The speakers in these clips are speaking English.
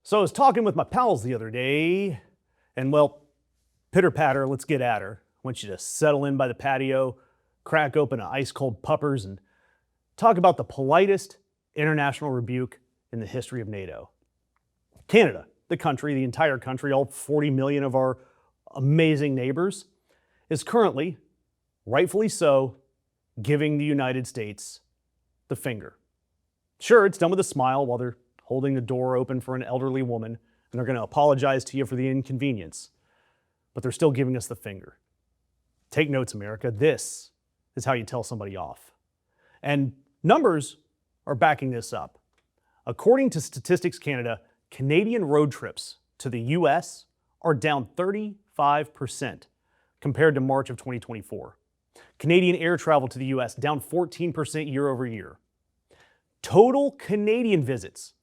So I was talking with my pals the other day, and well, pitter patter, let's get at her. I want you to settle in by the patio, crack open an ice cold puppers, and talk about the politest international rebuke in the history of NATO. Canada, the country, the entire country, all 40 million of our amazing neighbors, is currently, rightfully so, giving the United States the finger. Sure, it's done with a smile while they're holding the door open for an elderly woman, and they're going to apologize to you for the inconvenience. But they're still giving us the finger. Take notes, America. This is how you tell somebody off. And numbers are backing this up. According to Statistics Canada, Canadian road trips to the US are down 35% compared to March of 2024. Canadian air travel to the US down 14% year over year. Total Canadian visits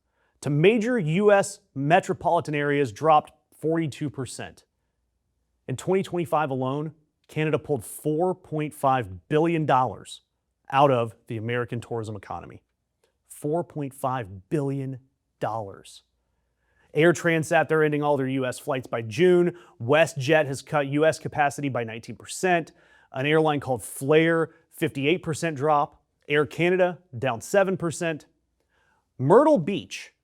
to major US metropolitan areas dropped 42%. In 2025 alone, Canada pulled $4.5 billion out of the American tourism economy. $4.5 billion. Air Transat, they're ending all their US flights by June. WestJet has cut US capacity by 19%. An airline called Flair, 58% drop. Air Canada, down 7%. Myrtle Beach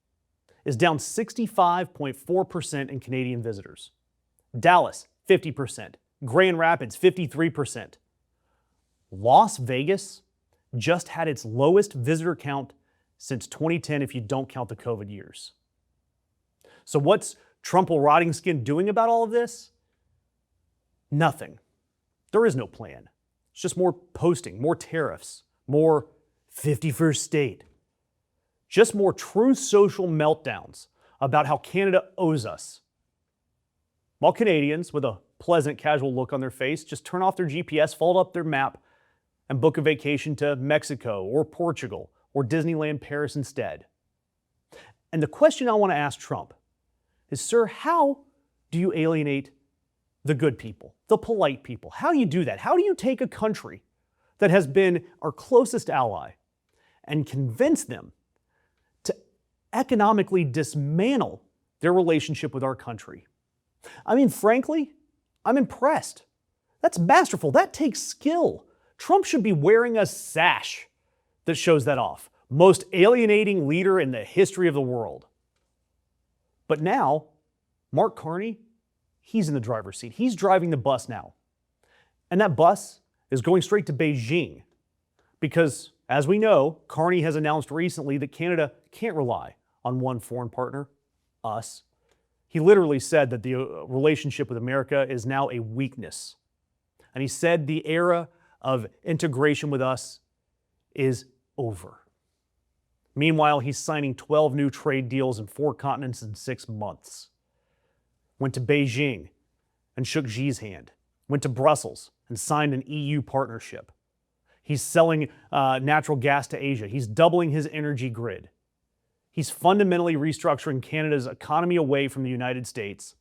is down 65.4% in Canadian visitors. Dallas, 50%. Grand Rapids, 53%. Las Vegas just had its lowest visitor count since 2010 if you don't count the COVID years. So what's Trump rotting skin doing about all of this? Nothing. There is no plan. It's just more posting, more tariffs, more 51st state. Just more true social meltdowns about how Canada owes us. While Canadians, with a pleasant, casual look on their face, just turn off their GPS, fold up their map, and book a vacation to Mexico or Portugal or Disneyland Paris instead. And the question I want to ask Trump is, sir, how do you alienate the good people, the polite people? How do you do that? How do you take a country that has been our closest ally and convince them to economically dismantle their relationship with our country? I mean, frankly, I'm impressed. That's masterful. That takes skill. Trump should be wearing a sash that shows that off. Most alienating leader in the history of the world. But now, Mark Carney, he's in the driver's seat. He's driving the bus now. And that bus is going straight to Beijing because, as we know, Carney has announced recently that Canada can't rely on one foreign partner, us. He literally said that the relationship with America is now a weakness. And he said the era of integration with us is over. Meanwhile, he's signing 12 new trade deals in 4 continents in 6 months. Went to Beijing and shook Xi's hand. Went to Brussels and signed an EU partnership. He's selling natural gas to Asia. He's doubling his energy grid. He's fundamentally restructuring Canada's economy away from the United States.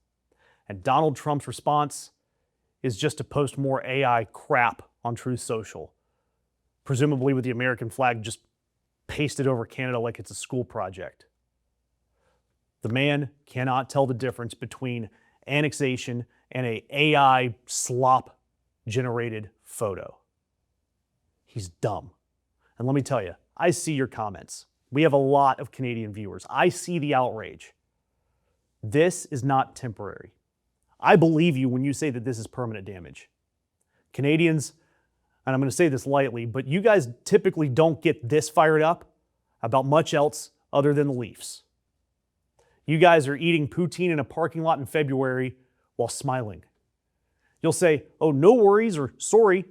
And Donald Trump's response is just to post more AI crap on Truth Social, presumably with the American flag just pasted over Canada like it's a school project. The man cannot tell the difference between annexation and an AI slop-generated photo. He's dumb. And let me tell you, I see your comments. We have a lot of Canadian viewers. I see the outrage. This is not temporary. I believe you when you say that this is permanent damage. Canadians, and I'm going to say this lightly, but you guys typically don't get this fired up about much else other than the Leafs. You guys are eating poutine in a parking lot in February while smiling. You'll say, oh, no worries or sorry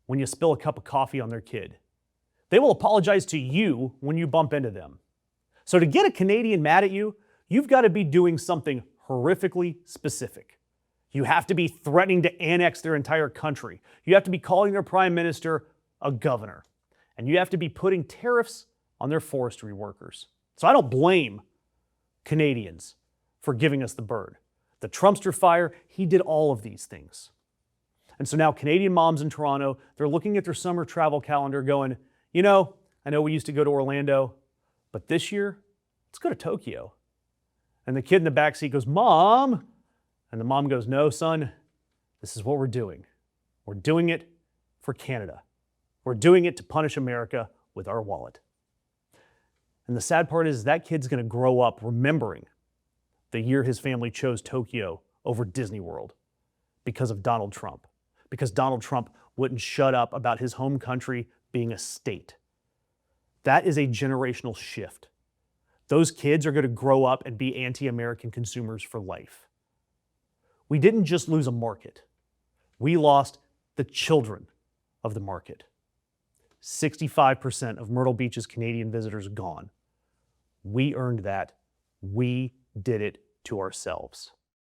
when you spill a cup of coffee on their kid. They will apologize to you when you bump into them. So to get a Canadian mad at you, you've got to be doing something horrifically specific. You have to be threatening to annex their entire country. You have to be calling their prime minister a governor. And you have to be putting tariffs on their forestry workers. So I don't blame Canadians for giving us the bird. The Trumpster fire, he did all of these things. And so now Canadian moms in Toronto, they're looking at their summer travel calendar going, you know, I know we used to go to Orlando, but this year, let's go to Tokyo. And the kid in the backseat goes, "Mom!" And the mom goes, "No, son, this is what we're doing. We're doing it for Canada. We're doing it to punish America with our wallet." And the sad part is that kid's going to grow up remembering the year his family chose Tokyo over Disney World because of Donald Trump, because Donald Trump wouldn't shut up about his home country being a state. That is a generational shift. Those kids are going to grow up and be anti-American consumers for life. We didn't just lose a market. We lost the children of the market. 65% of Myrtle Beach's Canadian visitors gone. We earned that. We did it to ourselves.